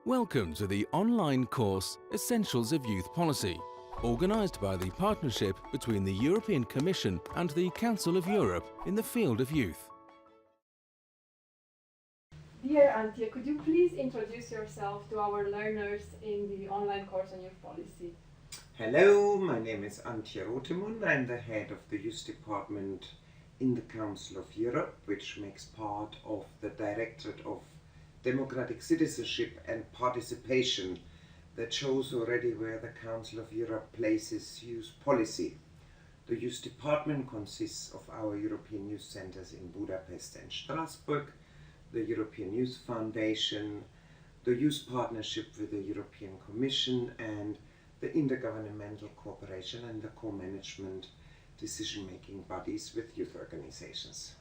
Welcome to the online course Essentials of Youth Policy, organised by the partnership between the European Commission and the Council of Europe in the field of youth. Dear Antje, could you please introduce yourself to our learners in the online course on youth policy? Hello, my name is Antje Rothemund. I'm the head of the Youth Department in the Council of Europe, which makes part of the Directorate of Democratic Citizenship and Participation that shows already where the Council of Europe places youth policy. The Youth Department consists of our European Youth Centers in Budapest and Strasbourg, the European Youth Foundation, the Youth Partnership with the European Commission, and the intergovernmental cooperation and the co-management decision-making bodies with youth organizations.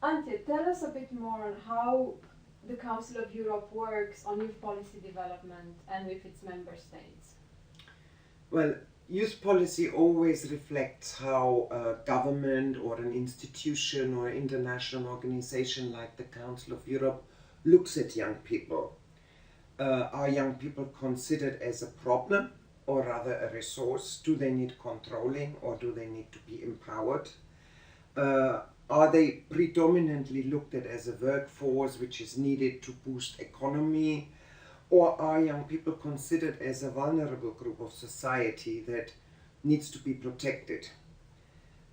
Antje, tell us a bit more on how the Council of Europe works on youth policy development and with its member states. Well, youth policy always reflects how a government or an institution or international organization like the Council of Europe looks at young people. Are young people considered as a problem or rather a resource? Do they need controlling or do they need to be empowered? Are they predominantly looked at as a workforce which is needed to boost economy? Or are young people considered as a vulnerable group of society that needs to be protected?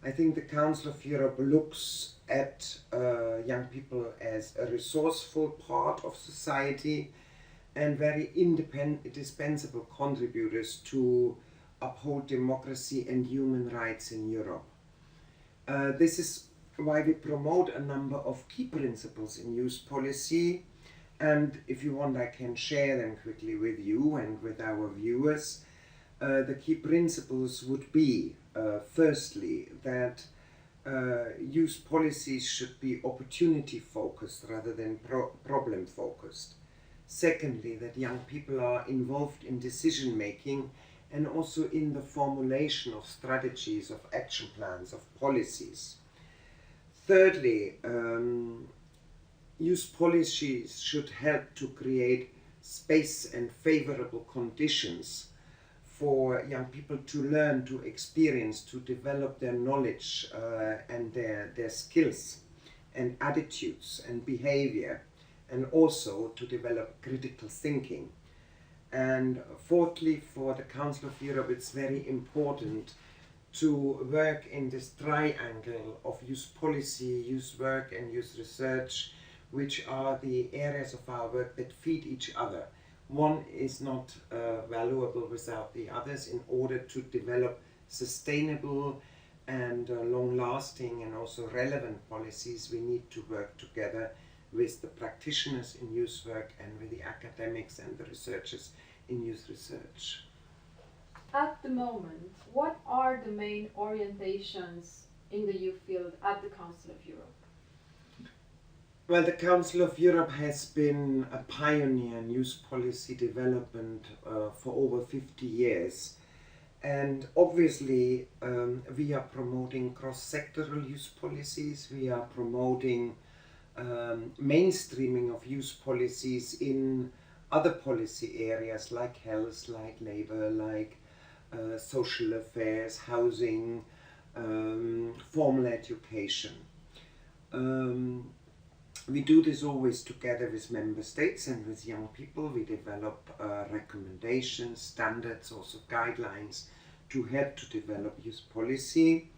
I think the Council of Europe looks at young people as a resourceful part of society and very indispensable contributors to uphold democracy and human rights in Europe. This is why we promote a number of key principles in youth policy, and if you want I can share them quickly with you and with our viewers. The key principles would be, firstly, that youth policies should be opportunity focused rather than problem focused. Secondly, that young people are involved in decision making and also in the formulation of strategies, of action plans, of policies. Thirdly, youth policies should help to create space and favorable conditions for young people to learn, to experience, to develop their knowledge and their skills and attitudes and behavior, and also to develop critical thinking. And fourthly, for the Council of Europe, it's very important to work in this triangle of youth policy, youth work and youth research, which are the areas of our work that feed each other. One is not valuable without the others. In order to develop sustainable and long-lasting and also relevant policies, we need to work together with the practitioners in youth work and with the academics and the researchers in youth research. At the moment, what are the main orientations in the youth field at the Council of Europe? Well, the Council of Europe has been a pioneer in youth policy development for over 50 years. And obviously, we are promoting cross-sectoral youth policies. We are promoting mainstreaming of youth policies in other policy areas like health, like labor, like social affairs, housing, formal education. We do this always together with member states and with young people. We develop recommendations, standards, also guidelines to help to develop youth policy.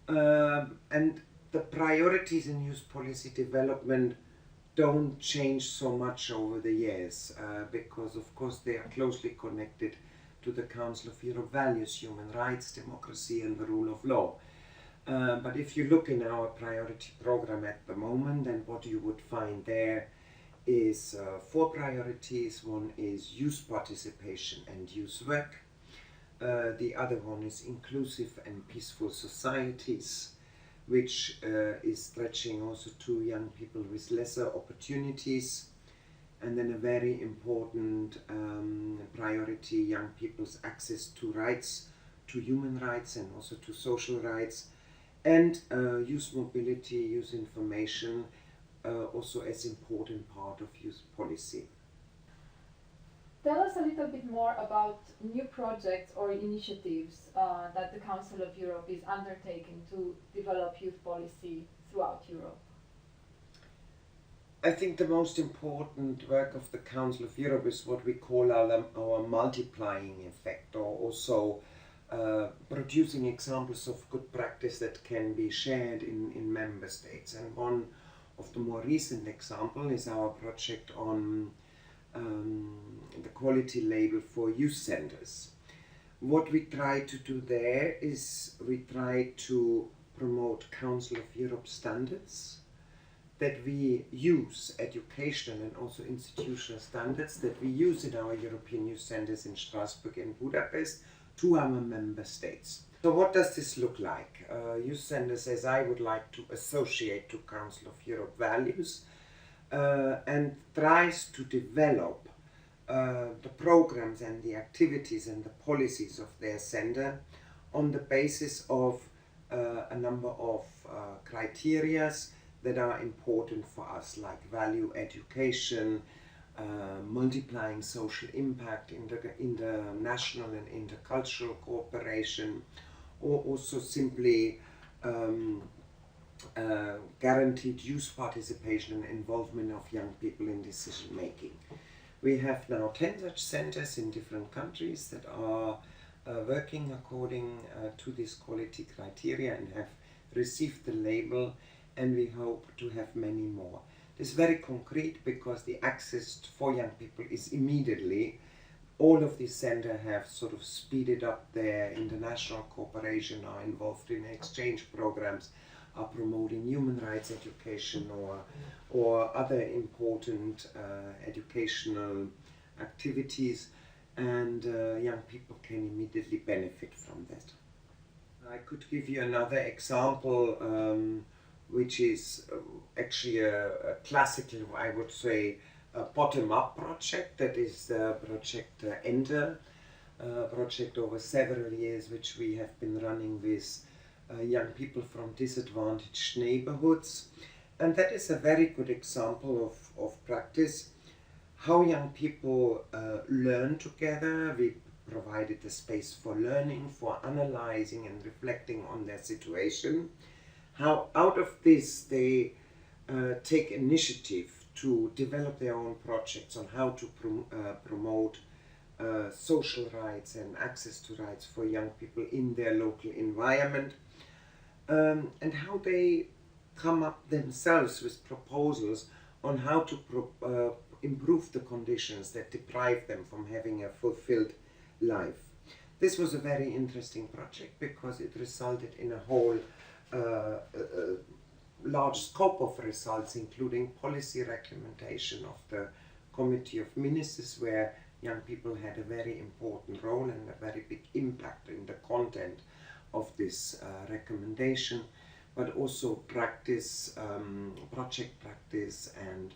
And the priorities in youth policy development don't change so much over the years because of course they are closely connected to the Council of Europe values, human rights, democracy and the rule of law. But if you look in our priority program at the moment, then what you would find there is 4 priorities. One is youth participation and youth work. The other one is inclusive and peaceful societies, which is stretching also to young people with lesser opportunities. And then a very important priority, young people's access to rights, to human rights and also to social rights. And youth mobility, youth information, also as important part of youth policy. tell us a little bit more about new projects or initiatives that the Council of Europe is undertaking to develop youth policy throughout Europe. I think the most important work of the Council of Europe is what we call our multiplying effect, or also producing examples of good practice that can be shared in member states. And one of the more recent examples is our project on the quality label for youth centers. What we try to do there is we try to promote Council of Europe standards, that we use educational and also institutional standards that we use in our European youth centers in Strasbourg and Budapest to our member states. So what does this look like? Youth centers, as I would like to associate to Council of Europe values, and tries to develop the programs and the activities and the policies of their center on the basis of a number of criteria that are important for us, like value education, multiplying social impact in the national and intercultural cooperation, or also simply guaranteed youth participation and involvement of young people in decision making. We have now 10 such centers in different countries that are working according to this quality criteria and have received the label, and we hope to have many more. This is very concrete because the access for young people is immediately. All of these centers have sort of speeded up their international cooperation, are involved in exchange programs, are promoting human rights education or other important educational activities, and young people can immediately benefit from that. I could give you another example, which is actually a classical, I would say, a bottom-up project. That is the project Enter, project over several years, which we have been running with young people from disadvantaged neighborhoods. And that is a very good example of practice, how young people learn together. We provided the space for learning, for analyzing and reflecting on their situation. How out of this they take initiative to develop their own projects on how to promote social rights and access to rights for young people in their local environment, and how they come up themselves with proposals on how to improve the conditions that deprive them from having a fulfilled life. This was a very interesting project because it resulted in a whole large scope of results, including policy recommendation of the Committee of Ministers, where young people had a very important role and a very big impact in the content of this recommendation, but also practice, project practice, and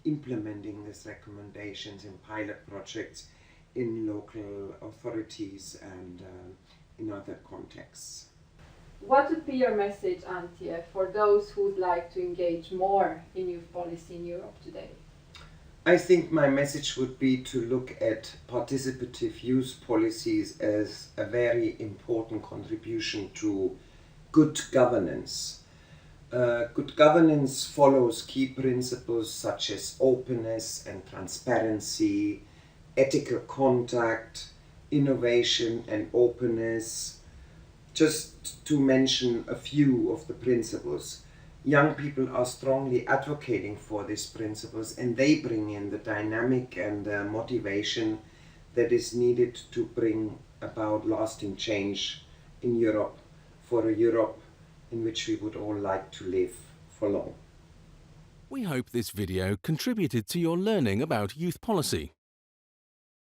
implementing these recommendations in pilot projects in local authorities and in other contexts. What would be your message, Antje, for those who would like to engage more in youth policy in Europe today? I think my message would be to look at participative youth policies as a very important contribution to good governance. Good governance follows key principles such as openness and transparency, ethical conduct, innovation and openness. Just to mention a few of the principles. Young people are strongly advocating for these principles, and they bring in the dynamic and motivation that is needed to bring about lasting change in Europe, for a Europe in which we would all like to live for long. We hope this video contributed to your learning about youth policy.